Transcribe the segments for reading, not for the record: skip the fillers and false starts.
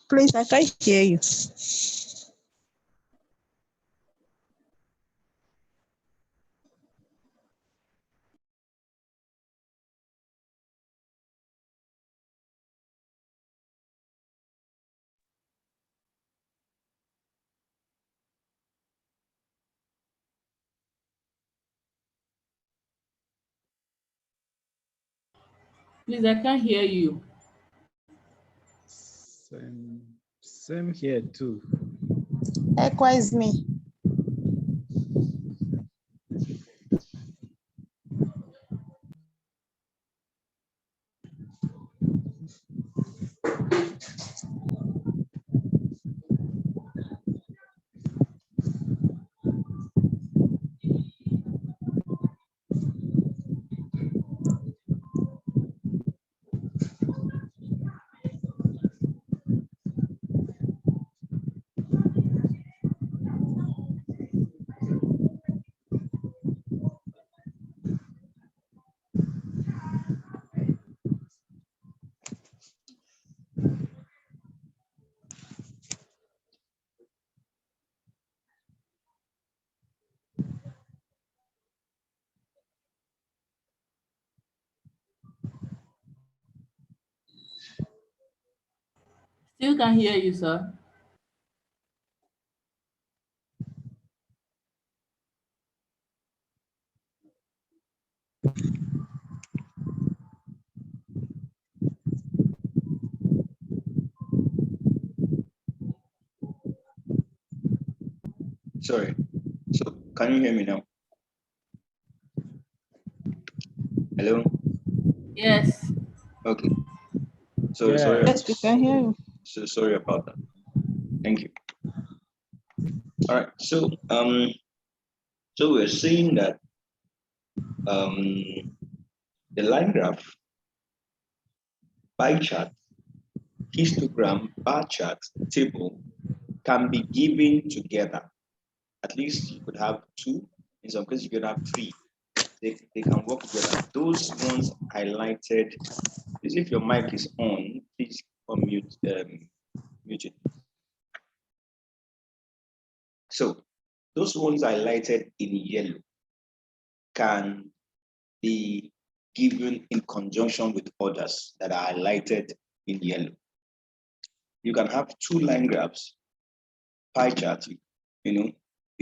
Please, I can't hear you. Please, I can't hear you. Same here too. Likewise me. Still can hear you, sir. Sorry. So can you hear me now? Hello? Yes. Okay. Sorry, Yeah. sorry. Yes, we can hear you. So sorry about that. Thank you. All right. So we're saying that the line graph, pie chart, histogram, bar chart, table can be given together. At least you could have two. In some cases, you could have three. They can work together. Those ones highlighted. Please, if your mic is on, please unmute mute it. So those ones highlighted in yellow can be given in conjunction with others that are highlighted in yellow. You can have two line graphs, pie chart,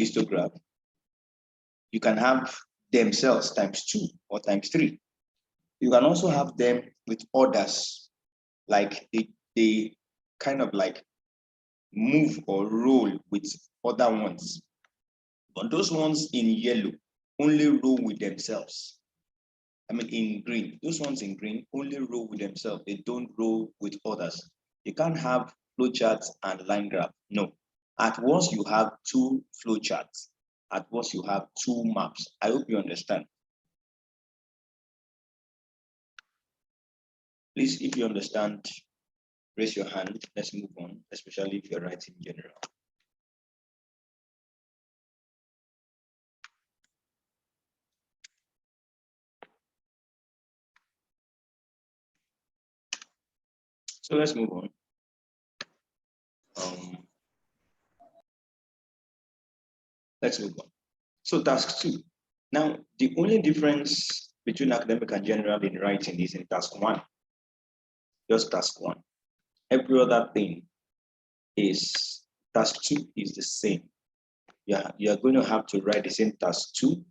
histogram. You can have themselves times 2 or times 3. You can also have them with others, like they kind of like move or roll with other ones. But those ones in yellow only roll with themselves. I mean, in green, those ones in green only roll with themselves. They don't roll with others. You can't have flowcharts and line graph. No. At once you have two flowcharts. At once you have two maps. I hope you understand. Please, if you understand, raise your hand. Let's move on, especially if you're writing general. So let's move on. Let's move on. So task 2. Now, the only difference between academic and general in writing is in task 1. Just task 1. Every other thing is task 2 is the same. You are going to have to write the same task 2,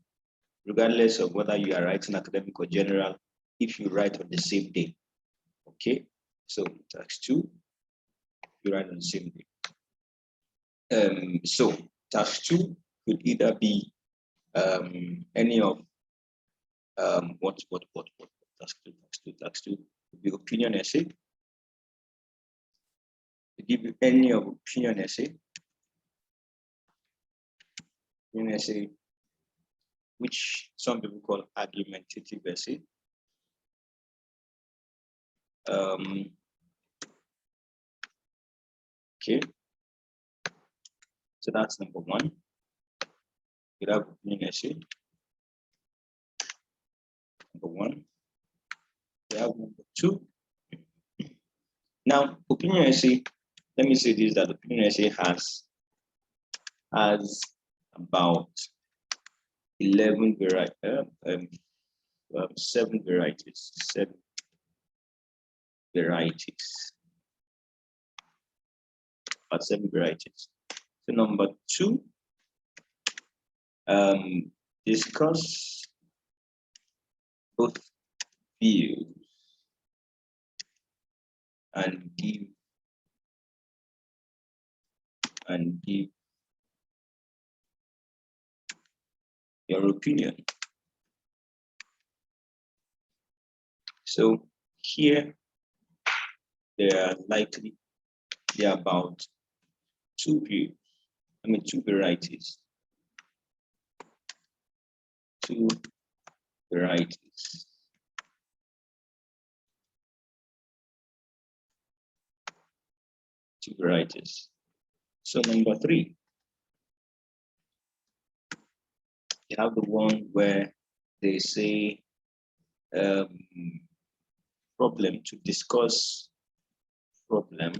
regardless of whether you are writing academic or general, if you write on the same day. Okay, so task 2, you write on the same day. So task 2 could either be any of what task 2 would be opinion essay. To give you any of opinion essay, which some people call argumentative essay. Okay, so that's number 1. You have opinion essay. Number 1. You have number 2. Now, opinion essay, let me say this, that opinion essay has about 11 varieties, 7 varieties, 7 varieties, about 7 varieties. So number 2, discuss both views and give your opinion. So here there are about 2 views, 2 varieties. 2 varieties. Two varieties. So number 3, you have the one where they say problem, to discuss problem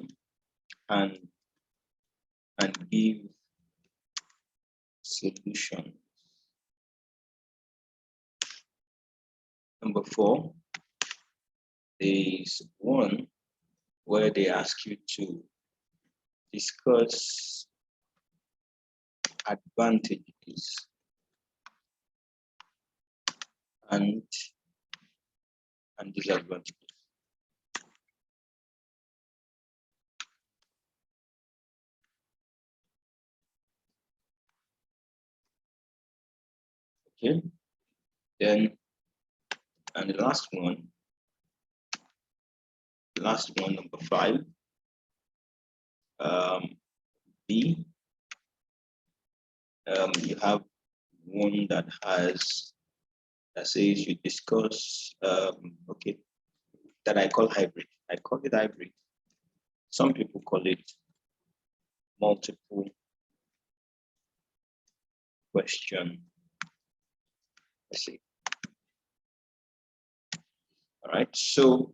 and give solution. Number 4, there is one where they ask you to discuss advantages and disadvantages. Okay, then, and the last one, number 5, B, you have one that says you discuss, okay, that I call hybrid. I call it hybrid. Some people call it multiple question. Let's see. All right, so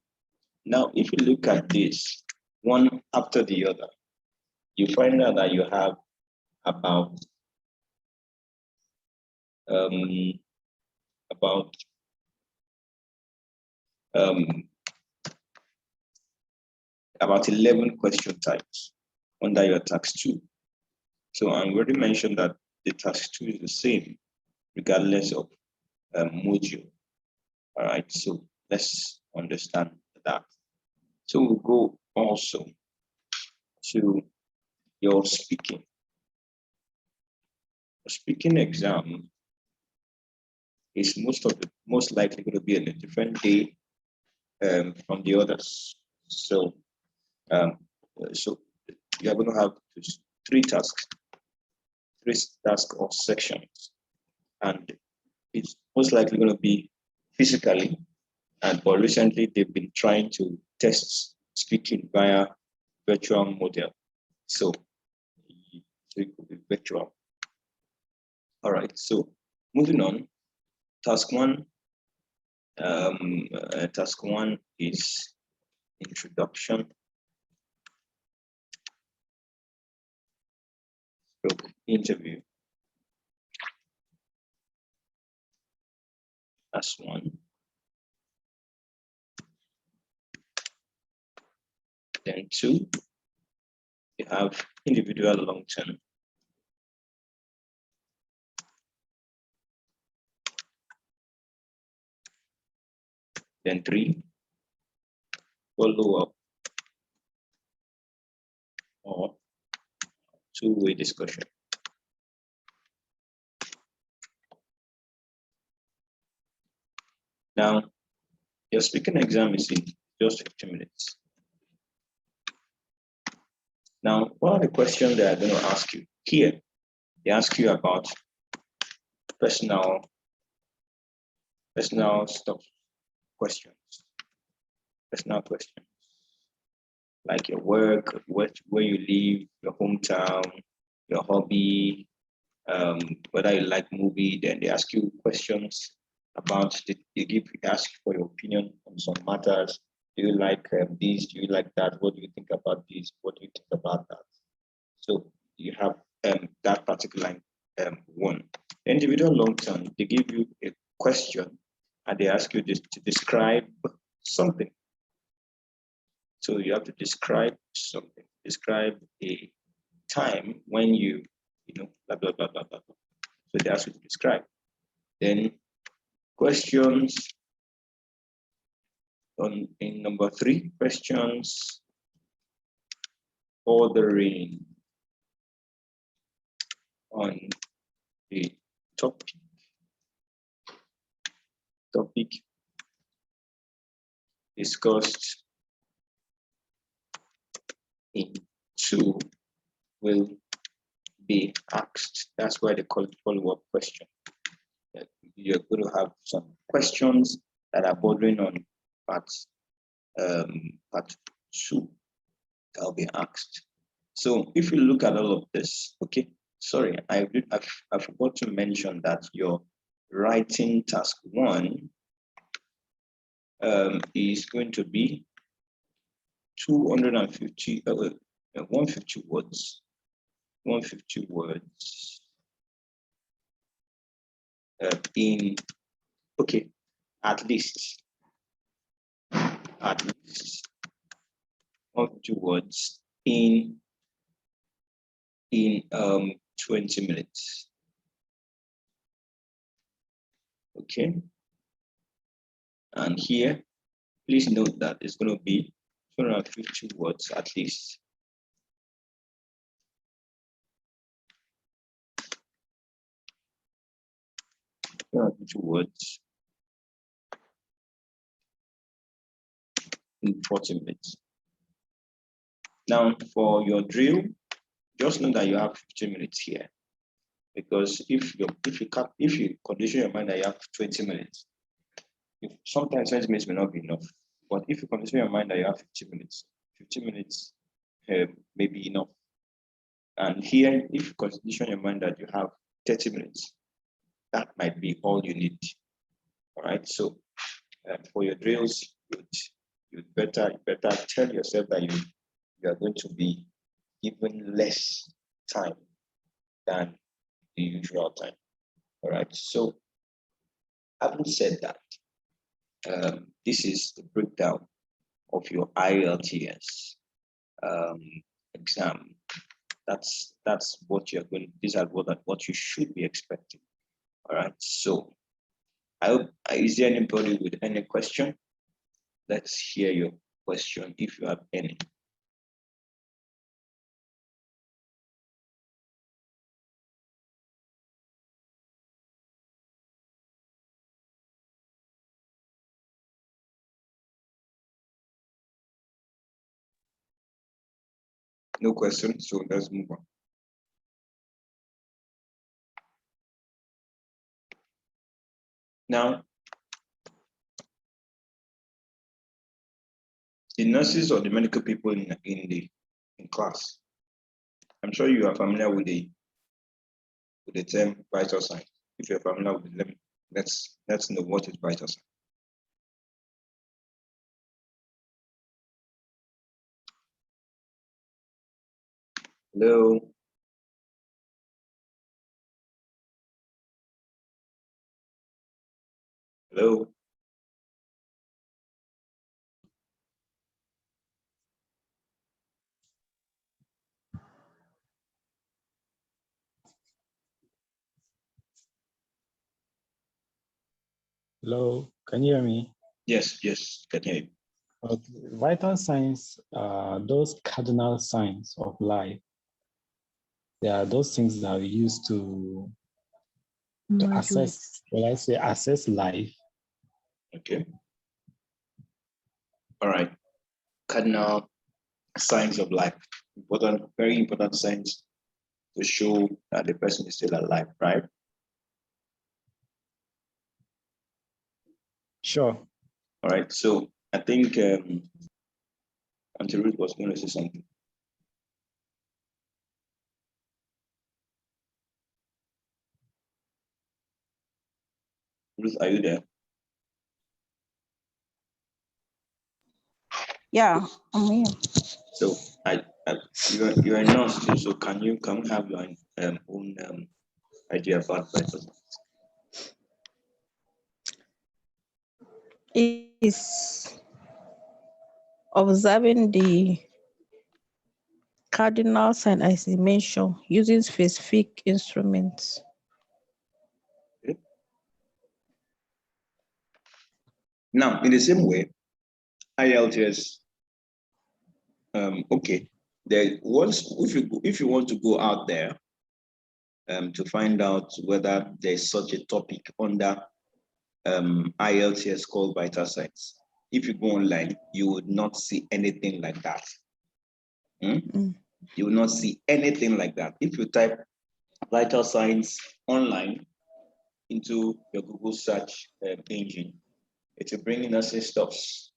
now if you look at this one after the other, you find out that you have about 11 question types under your task 2. So I already mentioned that the task 2 is the same regardless of module. All right, so let's understand that. So we'll go also to your speaking. A speaking exam is most likely going to be on a different day from the others. So you're going to have 3 tasks or sections, and it's most likely going to be physically. But recently they've been trying to test speaking via virtual model. So it could be virtual. All right. So moving on, task 1. Task 1 is introduction. Interview. That's 1. Then 2, you have individual long-term. Then 3, follow-up or two-way discussion. Now, your speaking exam is in just 15 minutes. Now, what are the questions they are going to ask you? Here, they ask you about personal stuff questions. Personal questions like your work, where you live, your hometown, your hobby, whether you like movie. Then they ask you questions about they ask for your opinion on some matters. Do you like this? Do you like that? What do you think about this? What do you think about that? So you have that particular one. Individual long term, they give you a question and they ask you to describe something. So you have to describe something. Describe a time when you know, blah, blah, blah, blah, blah. So they ask you to describe. Then questions in number 3, questions ordering on the topic discussed in 2 will be asked. That's why they call it follow-up question. You're going to have some questions that are bordering on part 2 that will be asked. So if you look at all of this, okay, sorry, I forgot to mention that your writing task 1 is going to be 150 words. 150 words in, okay, at least 150 words in in 20 minutes. Okay. And here, please note that it's going to be 250 words at least. Words in 40 minutes. Now, for your drill, just know that you have 15 minutes here, because if you condition your mind that you have 20 minutes, sometimes 20 minutes may not be enough. But if you condition your mind that you have 15 minutes may be enough. And here, if you condition your mind that you have 30 minutes, that might be all you need. All right. So for your drills, you'd better tell yourself that you are going to be given less time than the usual time. All right. So having said that, this is the breakdown of your IELTS exam. That's what you're going. These are what you should be expecting. All right. So I hope, is there anybody with any question? Let's hear your question if you have any. No question, so let's move on. Now, the nurses or the medical people in class, I'm sure you are familiar with the term vital sign. If you're familiar with it, let's know what is vital sign. Hello. Hello. Hello, can you hear me? Yes, can hear you. Okay. Vital signs are those cardinal signs of life. They are those things that we use to assess, well, I say assess life. Okay. All right. Cardinal signs of life. Very important signs to show that the person is still alive, right? Sure. All right. So I think Auntie Ruth was going to say something. Ruth, are you there? Yeah, I'm here. So you're a nurse too. So can you have your own idea about vital signs? Is observing the cardinal sign as he mentioned using specific instruments. Okay. Now, in the same way, IELTS. Okay. If you want to go out there to find out whether there's such a topic under IELTS called vital signs, if you go online, you would not see anything like that. You will not see anything like that. If you type vital signs online into your Google search engine, it will bring in nursing stuffs.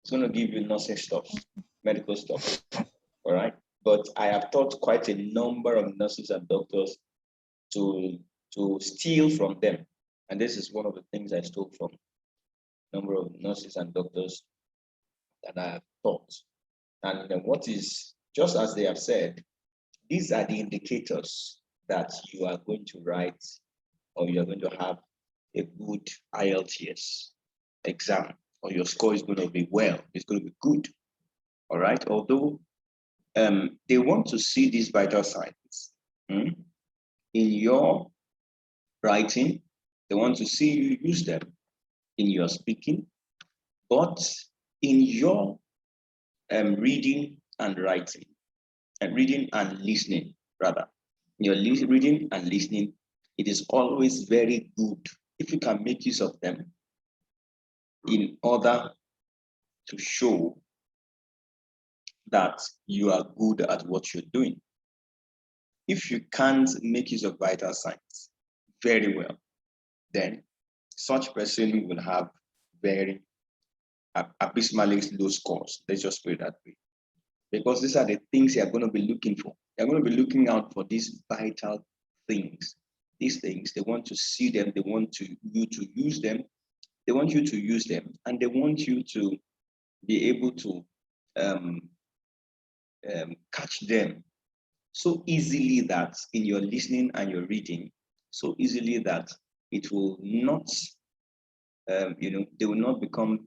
It's going to give you nursing stuffs, medical stuff. All right. But I have taught quite a number of nurses and doctors to steal from them. And this is one of the things I stole from a number of nurses and doctors that I have taught. And what is, just as they have said, these are the indicators that you are going to write or you're going to have a good IELTS exam, or your score is going to be it's going to be good. All right. Although they want to see these vital signs In your writing, they want to see you use them in your speaking, but in your reading and writing, and reading and listening, rather, in your reading and listening, it is always very good if you can make use of them in order to show that you are good at what you're doing. If you can't make use of vital signs very well, then such person will have very abysmally low scores. Let's just put it that way. Because these are the things you're going to be looking for. You're going to be looking out for these vital things. These things, they want to see them, they want you to use them, they want you to use them, and they want you to be able to catch them so easily that in your listening and your reading, so easily that it will not, they will not become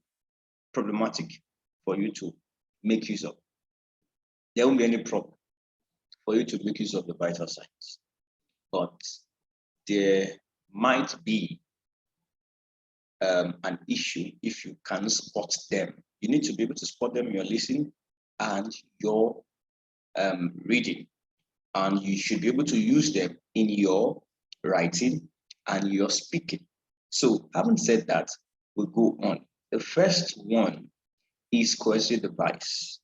problematic for you to make use of. There won't be any problem for you to make use of the vital signs. But there might be an issue if you can spot them. You need to be able to spot them in your listening and your reading. And you should be able to use them in your writing and your speaking. So having said that, we'll go on. The first one is coercive device.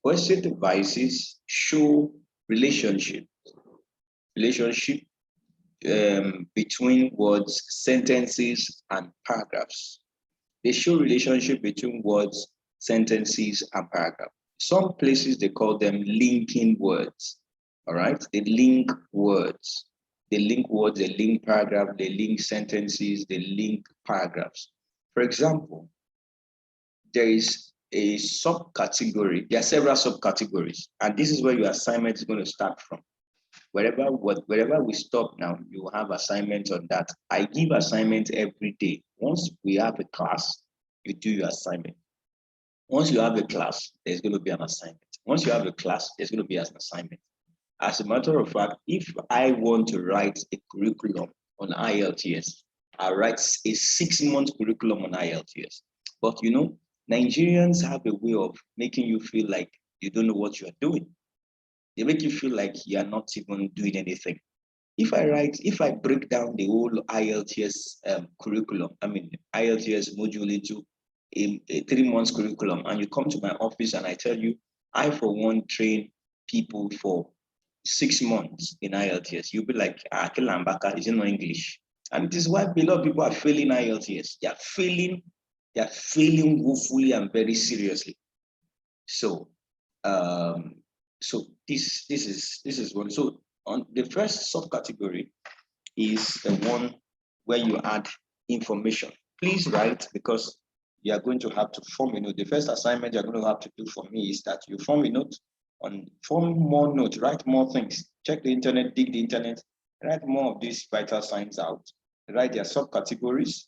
Coercive devices show relationship between words, sentences, and paragraphs. They show relationship between words, sentences, and paragraphs. Some places they call them linking words. All right, they link words. They link words, they link paragraphs, they link sentences, they link paragraphs. For example, there is a subcategory. There are several subcategories, and this is where your assignment is going to start from. Wherever we stop now, you will have assignments on that. I give assignments every day. Once we have a class, you do your assignment. Once you have a class, there's going to be an assignment. Once you have a class, there's going to be an assignment. As a matter of fact, if I want to write a curriculum on IELTS, I write a 6-month curriculum on IELTS. But you know, Nigerians have a way of making you feel like you don't know what you're doing. They make you feel like you are not even doing anything. If I break down the whole IELTS curriculum, I mean IELTS module into a 3-month curriculum, and you come to my office and I tell you, I for one train people for 6 months in IELTS, you'll be like, Kilambaka is in English. And it is why a lot of people are failing IELTS. They are failing woefully and very seriously. So this is one. So on the first subcategory is the one where you add information. Please write, because you are going to have to form a note. The first assignment you're going to have to do for me is that you form a note, form more notes, write more things, check the internet, dig the internet, write more of these vital signs out, write their subcategories,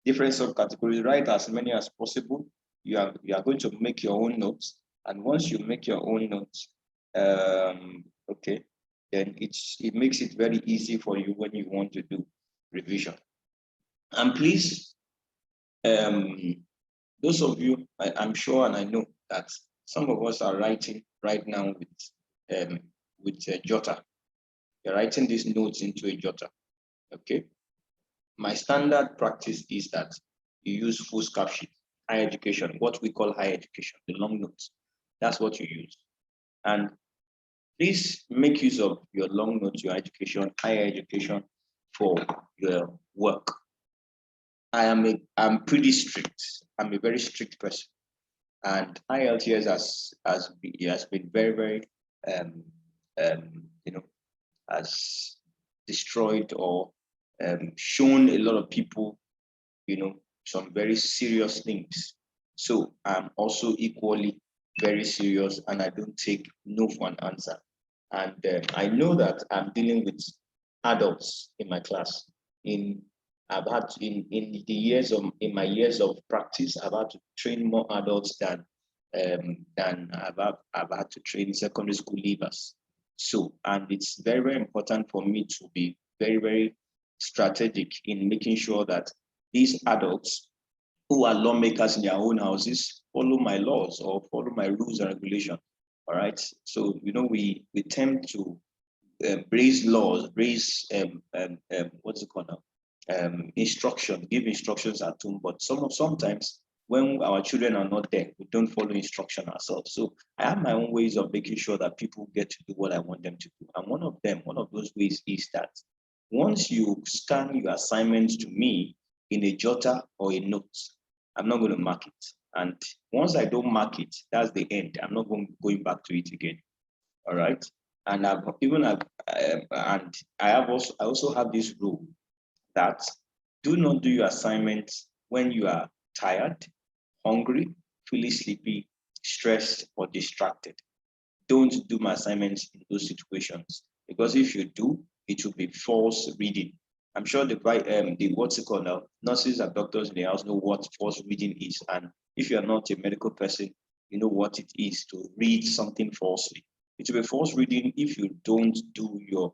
different subcategories, write as many as possible. You are going to make your own notes, and once you make your own notes, okay, then it makes it very easy for you when you want to do revision. And please, those of you, I'm sure and I know that some of us are writing right now with a jotter. You're writing these notes into a jotter. Okay. My standard practice is that you use foolscap sheet, higher education, what we call higher education, the long notes. That's what you use. And please make use of your long notes, your education, higher education for your work. I'm pretty strict. I'm a very strict person. And IELTS has been very, very, has destroyed or shown a lot of people, some very serious things. So I'm also equally very serious, and I don't take no for an answer. And I know that I'm dealing with adults in my class. In my years of practice, I've had to train more adults than I've had to train secondary school leavers. So, and it's very, very important for me to be very, very strategic in making sure that these adults who are lawmakers in their own houses follow my laws or follow my rules and regulations. All right. So, we tend to raise laws, raise what's it called now? Give instructions at home, but sometimes when our children are not there, we don't follow instruction ourselves. So I have my own ways of making sure that people get to do what I want them to do. And one of those ways is that once you scan your assignments to me in a jotter or a note, I'm not going to mark it. And once I don't mark it, that's the end. I'm not going back to it again. All right. And I also have this rule that do not do your assignments when you are tired, hungry, feeling sleepy, stressed, or distracted. Don't do my assignments in those situations, because if you do, it will be false reading. I'm sure the what's it called now, nurses and doctors in the house know what false reading is. And if you're not a medical person, you know what it is to read something falsely. It will be false reading if you don't do your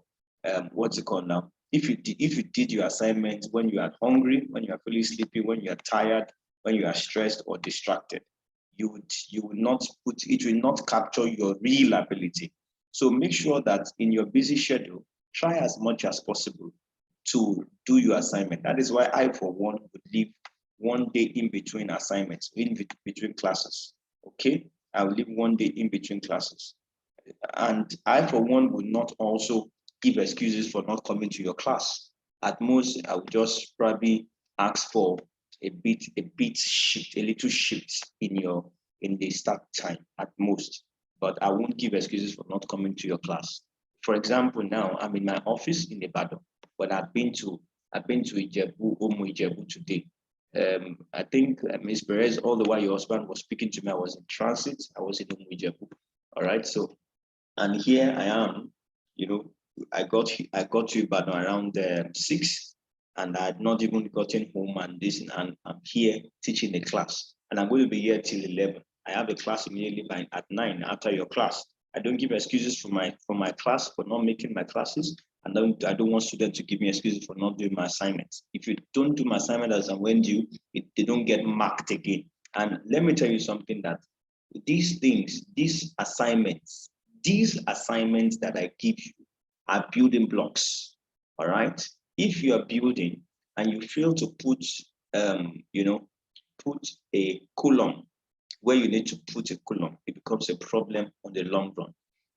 what's it called now. If you did your assignment when you are hungry, when you are feeling sleepy, when you are tired, when you are stressed or distracted, you will not capture your real ability. So make sure that in your busy schedule, try as much as possible to do your assignment. That is why I, for one, would leave 1 day in between assignments, in between classes. Okay, I will leave 1 day in between classes. And I, for one, would not also give excuses for not coming to your class. At most, I would just probably ask for a little shift in the start time at most. But I won't give excuses for not coming to your class. For example, now I'm in my office in Ibadan, but I've been to Ijebu, Omu Ijebu today. I think Ms. Perez, all the while your husband was speaking to me, I was in transit. I was in Omu Ijebu. All right, so, and here I am. I got to Ibadan around 6, and I had not even gotten home and I'm here teaching a class, and I'm going to be here till 11. I have a class immediately at 9 after your class. I don't give excuses for my class for not making my classes, and I don't want students to give me excuses for not doing my assignments. If you don't do my assignment as and when due, they don't get marked again. And let me tell you something, that these assignments that I give you are building blocks. All right. If you are building and you fail to put a column where you need to put a column, it becomes a problem on the long run.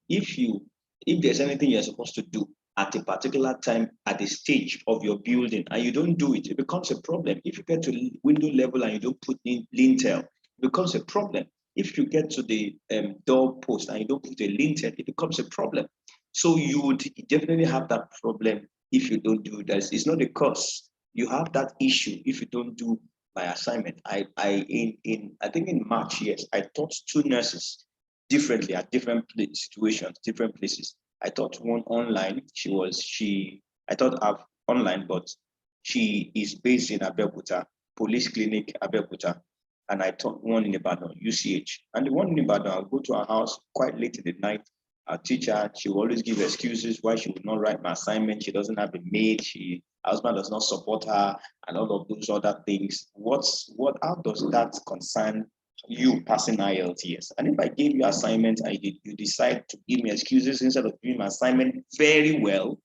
If there's anything you're supposed to do at a particular time at the stage of your building and you don't do it, it becomes a problem. If you get to window level and you don't put in lintel, it becomes a problem. If you get to the door post and you don't put a lintel, it becomes a problem. So you would definitely have that problem if you don't do that. It's not a cause. You have that issue if you don't do my assignment. I think in March, yes, I taught 2 nurses differently at different situations, different places. I taught one online. I taught her online, but she is based in Abeokuta, Police Clinic, Abeokuta. And I taught one in Ibadan, UCH. And the one in Ibadan, I'll go to her house quite late in the night. Our teacher, she will always give excuses why she would not write my assignment. She doesn't have a maid. Her husband does not support her, and all of those other things. How does that concern you passing IELTS? And if I gave you assignment and you decide to give me excuses instead of doing my assignment very well,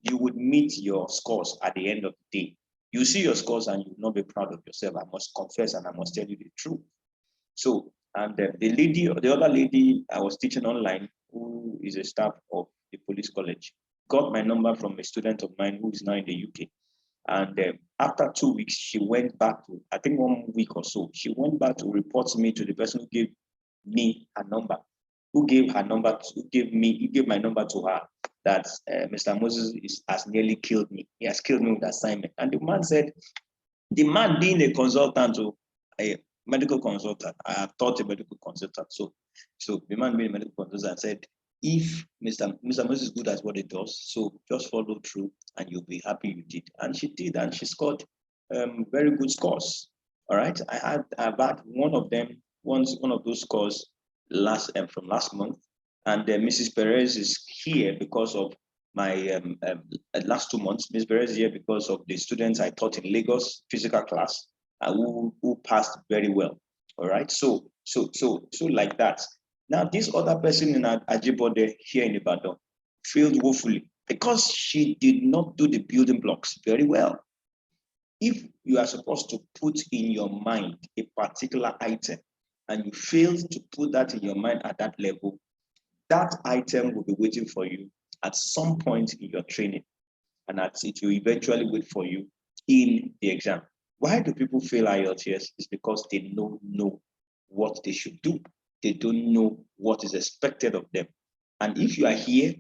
you would meet your scores at the end of the day. You see your scores and you will not be proud of yourself. I must confess and I must tell you the truth. So, and the other lady I was teaching online, who is a staff of the police college, got my number from a student of mine who is now in the UK. And after 2 weeks, she went back to, I think 1 week or so, she went back to report me to the person who gave me her number, who gave my number to her, that Mr. Moses has nearly killed me. He has killed me with assignment. And the man said, the man being a consultant, a medical consultant, I have taught a medical consultant. So the man being a medical consultant said, if Mr. Moses is good at what he does, so just follow through and you'll be happy you did. And she did, and she scored very good scores. All right. I've had one of those scores from last month. And Mrs. Perez is here because of my last 2 months. Ms. Perez is here because of the students I taught in Lagos physical class who passed very well. All right. So like that. Now, this other person in Ajibode here in Ibadan failed woefully because she did not do the building blocks very well. If you are supposed to put in your mind a particular item and you fail to put that in your mind at that level, that item will be waiting for you at some point in your training, and it will eventually wait for you in the exam. Why do people fail IELTS? It's because they don't know what they should do. They don't know what is expected of them. And if you are here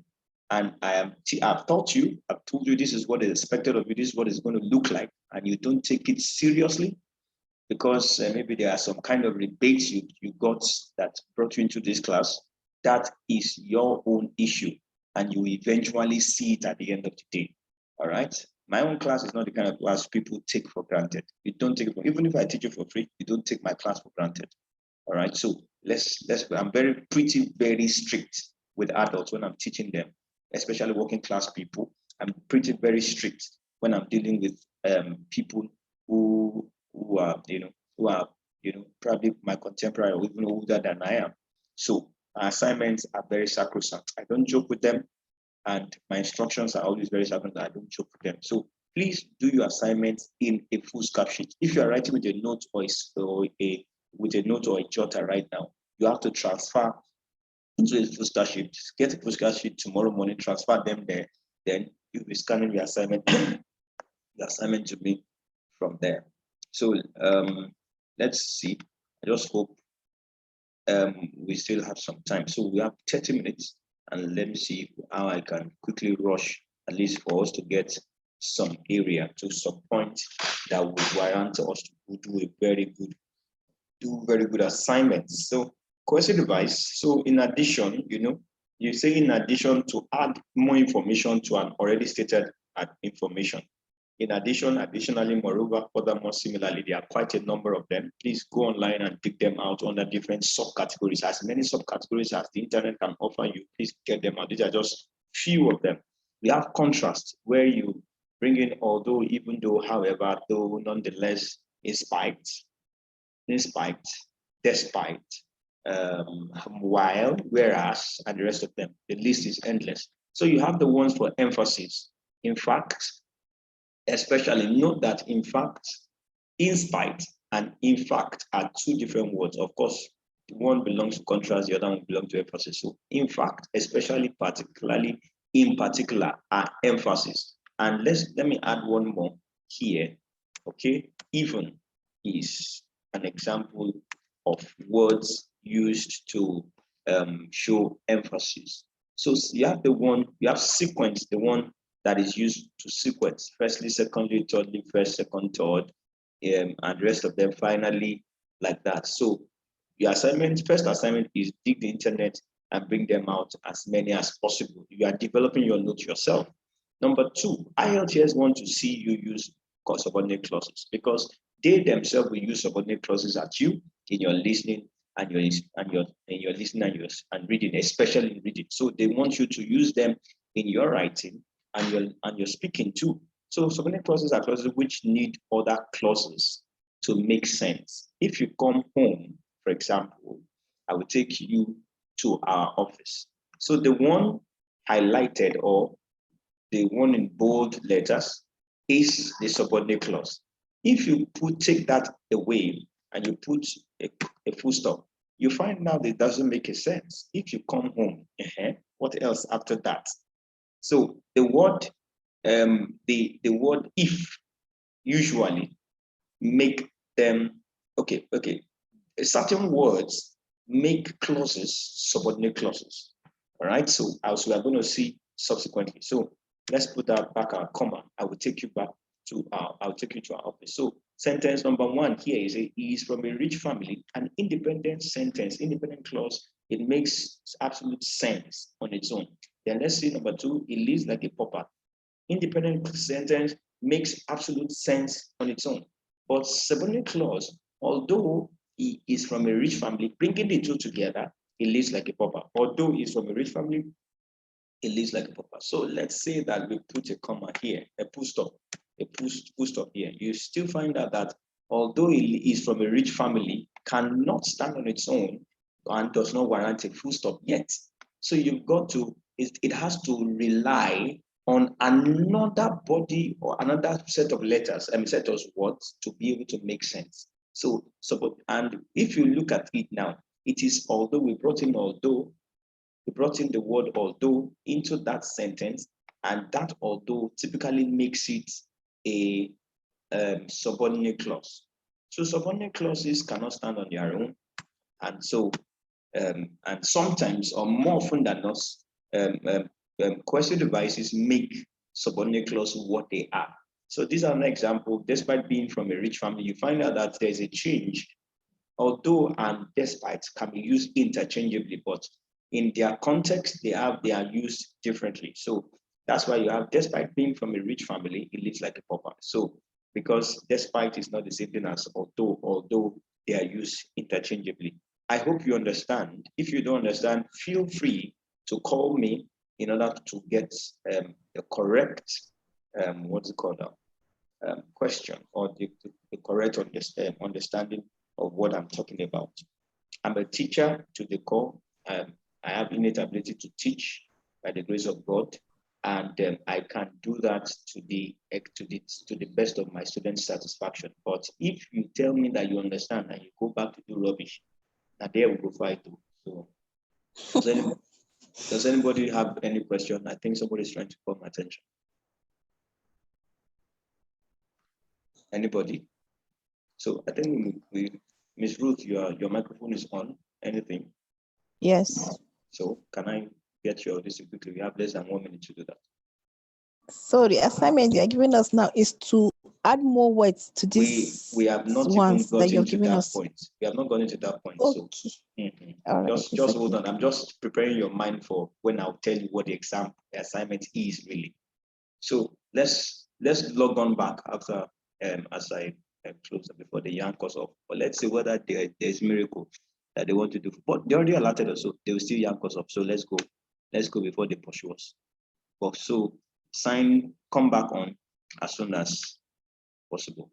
and I've taught you, I've told you this is what is expected of you, this is what it's going to look like, and you don't take it seriously because maybe there are some kind of rebates you got that brought you into this class, that is your own issue, and you eventually see it at the end of the day. All right. My own class is not the kind of class people take for granted. You don't take it for, even if I teach you for free, you don't take my class for granted. All right. So I'm very strict with adults when I'm teaching them, especially working class people. I'm very strict when I'm dealing with people who are probably my contemporary or even older than I am. So my assignments are very sacrosanct. I don't joke with them, and my instructions are always very sacrosanct. I don't joke with them. So please do your assignments in a foolscap sheet. If you are writing with a note or a jotter right now, you have to transfer into a foolscap sheet. Get a foolscap sheet tomorrow morning. Transfer them there. Then you'll be scanning your assignment, the assignment to me from there. So let's see. I just hope we still have some time. So we have 30 minutes, and let me see how I can quickly rush, at least for us to get some area to some point that would warrant us to do a very good assignments. So question device. So in addition, you say in addition to add more information to an already stated information. In addition, additionally, moreover, furthermore, similarly, there are quite a number of them. Please go online and dig them out under different subcategories. As many subcategories as the internet can offer you, please get them out. These are just few of them. We have contrast, where you bring in although, even though, however, though, nonetheless, in spite, despite, while, whereas, and the rest of them. The list is endless. So you have the ones for emphasis. In fact, especially note that in fact, in spite, and in fact are two different words. Of course, one belongs to contrast, the other one belongs to emphasis. So in fact, especially, particularly, in particular are emphasis. And let me add one more here. Okay, even is an example of words used to show emphasis. So you have sequence, the one that is used to sequence, firstly, secondly, thirdly, first, second, third, and the rest of them finally, like that. So your first assignment is dig the internet and bring them out as many as possible. You are developing your notes yourself. Number two, IELTS want to see you use subordinate clauses because they themselves will use subordinate clauses at you in your listening and your listening and reading, especially in reading. So they want you to use them in your writing and your speaking too. So subordinate clauses are clauses which need other clauses to make sense. If you come home, for example, I will take you to our office. So the one highlighted or the one in bold letters is the subordinate clause. If you take that away and you put a full stop, you find now that it doesn't make a sense. If you come home, what else after that? So the word if usually make them okay. Certain words make clauses subordinate clauses. All right. So as we are going to see subsequently. So let's put that back our comma. I will take you to our office. So sentence number one here is he is from a rich family. An independent sentence, independent clause. It makes absolute sense on its own. Then let's see number two, he lives like a pauper. Independent sentence makes absolute sense on its own. But subordinate clause, although he is from a rich family, bringing the two together He lives like a pauper. Although he's from a rich family, he lives like a pauper. So let's say that we put a comma here, a full stop here. You still find out that although he is from a rich family, cannot stand on its own and does not warrant a full stop yet. So you've got to, it has to rely on another body or another set of letters, set of words to be able to make sense. So, and if you look at it now, it is although we brought in the word although into that sentence, and that although typically makes it a subordinate clause. So subordinate clauses cannot stand on their own, and so and sometimes, or more often than not, coercive devices make subordinate clauses what they are. So these are an example. Despite being from a rich family, you find out that there's a change. Although and despite can be used interchangeably, but in their context, they are used differently. So that's why you have, despite being from a rich family, it lives like a pauper. So because despite is not the same thing as although they are used interchangeably. I hope you understand. If you don't understand, feel free to call me in order to get the correct, question or the correct understanding of what I'm talking about. I'm a teacher to the core. I have innate ability to teach by the grace of God, and I can do that to the best of my students' satisfaction. But if you tell me that you understand and you go back to do rubbish, and there we go fight too. So does anybody have any question? I think somebody's trying to call my attention. Anybody? So I think Ms. Ruth, your microphone is on. Anything? Yes. So can I get your this quickly? We have less than 1 minute to do that. So the assignment you're giving us now is to add more words to this. We have not even gotten to that point. We have not gotten to that point. Okay. So All right. just hold on. I'm just preparing your mind for when I'll tell you what the assignment is really. So let's log on back after as I close before they yank us off. But let's see whether there's miracle that they want to do. But they already alerted us, so they will still yank us off. So let's go before they pursue us. But so come back on as soon as possible.